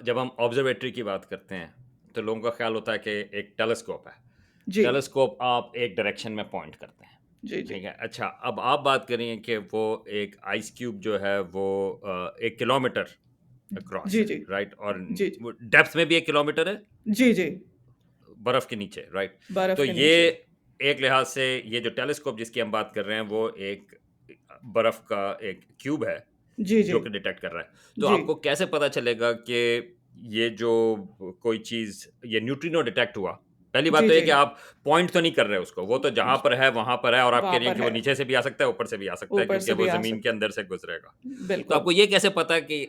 جب ہم آبزرویٹری کی بات کرتے ہیں تو لوگوں کا خیال ہوتا ہے کہ ایک ٹیلیسکوپ ہے. جی ٹیلیسکوپ آپ ایک ڈائریکشن میں پوائنٹ کرتے ہیں. جی جی ٹھیک ہے. اچھا اب آپ بات کریے کہ وہ ایک آئس کیوب جو ہے وہ 1 کلومیٹر اکراس جی ہے جی رائٹ, اور جی ڈیپتھ میں بھی 1 کلومیٹر ہے جی جی برف کے نیچے رائٹ. برف تو کے نیچے. یہ ایک لحاظ سے یہ جو ٹیلیسکوپ جس کی ہم بات کر رہے ہیں وہ ایک برف کا ایک کیوب ہے جی جو جی کہ ڈیٹیکٹ کر رہا ہے. تو جی آپ کو کیسے پتا چلے گا کہ یہ جو کوئی چیز یہ نیوٹرینو ڈیٹیکٹ ہوا؟ پہلی بات جی تو یہ جی کہ آپ پوائنٹ تو نہیں کر رہے اس کو, وہ تو جہاں پر ہے وہاں پر ہے, اور آپ کہہ وہاں رہے ہیں پر کہ وہ ہے, نیچے سے بھی آ سکتا ہے اوپر سے بھی آ سکتا ہے اوپر کیونکہ سے وہ بھی آ زمین کے سکتا. اندر سے گزرے گا. تو آپ بالکل. کو یہ کیسے پتا کہ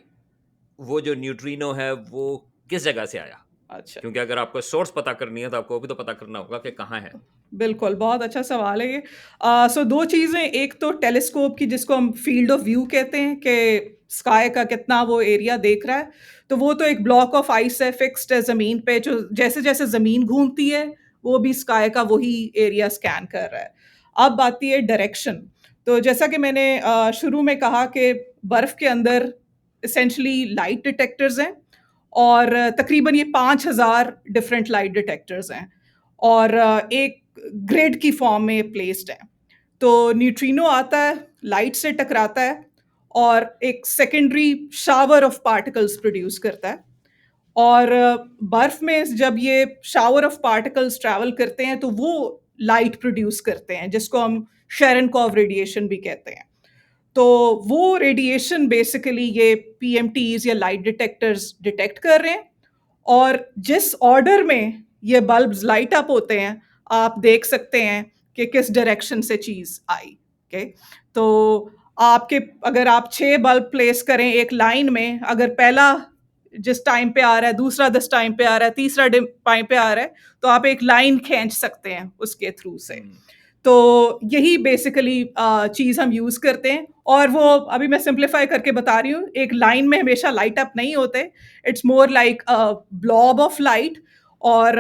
وہ جو نیوٹرینو ہے وہ کس جگہ سے آیا؟ اچھا, کیونکہ اگر آپ کو سورس پتا کرنی ہے تو آپ کو بھی تو پتا کرنا ہوگا کہ کہاں ہے. بالکل بہت اچھا سوال ہے یہ. سو دو چیزیں, ایک تو ٹیلیسکوپ کی جس کو ہم فیلڈ آف ویو کہتے ہیں کہ اسکائی کا کتنا وہ ایریا دیکھ رہا ہے, تو وہ تو ایک بلاک آف آئس ہے, فکسڈ ہے زمین پہ, جو جیسے جیسے زمین گھومتی ہے وہ بھی اسکائی کا وہی ایریا اسکین کر رہا ہے. اب آتی ہے ڈائریکشن. تو جیسا کہ میں نے شروع میں کہا کہ برف کے اندر اسینشلی لائٹ ڈیٹیکٹرز ہیں, اور تقریباً یہ 5,000 ڈفرینٹ لائٹ ڈیٹیکٹرز ہیں, اور ایک گریڈ کی فارم میں پلیسڈ ہے. تو نیوٹرینو آتا ہے, لائٹ سے ٹکراتا ہے, اور ایک secondary shower of particles produce کرتا ہے. اور برف میں جب یہ شاور آف پارٹیکلز ٹریول کرتے ہیں تو وہ لائٹ پروڈیوس کرتے ہیں, جس کو ہم شیرنکوف ریڈیشن بھی کہتے ہیں. تو وہ ریڈیشن بیسیکلی یہ پی ایم ٹیز یا لائٹ ڈیٹیکٹرز ڈیٹیکٹ کر رہے ہیں, اور جس آرڈر میں یہ بلبز لائٹ اپ ہوتے ہیں آپ دیکھ سکتے ہیں کہ کس ڈائریکشن سے چیز آئی. تو آپ کے اگر آپ 6 بلب پلیس کریں ایک لائن میں, اگر پہلا جس ٹائم پہ آ رہا ہے, دوسرا دس ٹائم پہ آ رہا ہے, تیسرا ٹائم پہ آ رہا ہے, تو آپ ایک لائن کھینچ سکتے ہیں اس کے تھرو سے. تو یہی بیسیکلی چیز ہم یوز کرتے ہیں. اور وہ ابھی میں سمپلیفائی کر کے بتا رہی ہوں, ایک لائن میں ہمیشہ لائٹ اپ نہیں ہوتے, it's more like blob of light. اور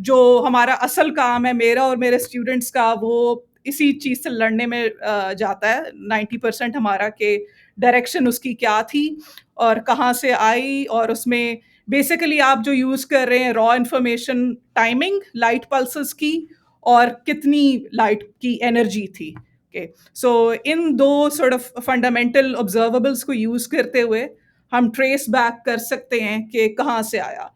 جو ہمارا اصل کام ہے میرا اور میرے اسٹوڈنٹس کا, وہ اسی چیز سے لڑنے میں جاتا ہے 90% ہمارا, کہ ڈائریکشن اس کی کیا تھی اور کہاں سے آئی, اور اس میں بیسیکلی آپ جو یوز کر رہے ہیں را انفارمیشن, ٹائمنگ لائٹ پلسز کی, اور کتنی لائٹ کی انرجی تھی. سو ان دو سارٹ آف فنڈامنٹل آبزرویبلس کو یوز کرتے ہوئے ہم ٹریس بیک کر سکتے ہیں کہ کہاں سے آیا.